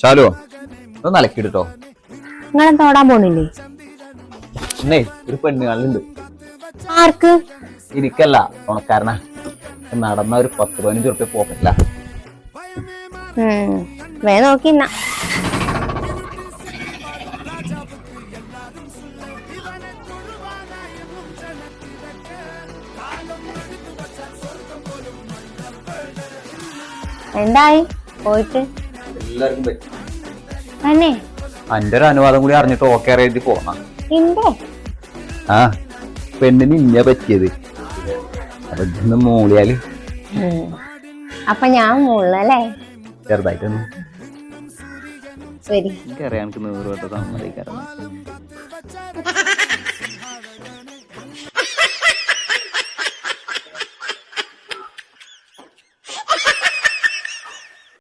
ചാലോ ഒന്ന് അലക്കിട്ടോ. നിങ്ങളെന്താ ഓടാൻ പോണില്ലേ? എന്നേ ഒരു പെണ്ണ് കാണലുണ്ട്. ആർക്ക്? എനിക്കല്ല, തുണക്കാരനാ. നടന്ന ഒരു 10-15 ഉറുപ്പ്യ പോക്കറ്റില്ല. വേ നോക്കിന്നാ. എന്തായി പോയിട്ട്? എല്ലാവർക്കും പറ്റും. തന്നെ അന്റെ ഒരു അനുവാദം കൂടി അറിഞ്ഞിട്ട് ഓക്കെ എഴുതി പോന്ന. ആ പെണ്ണിന് ഇന്ന പറ്റിയത് അതൊന്ന് മൂളിയാല്. അപ്പൊ ഞാൻ മൂളല്ലേ? ചെറുതായിട്ടൊന്നും ശരി. എനിക്കറിയാം, എനിക്ക് 100 വട്ടം സമ്മതിക്കാറുണ്ട്.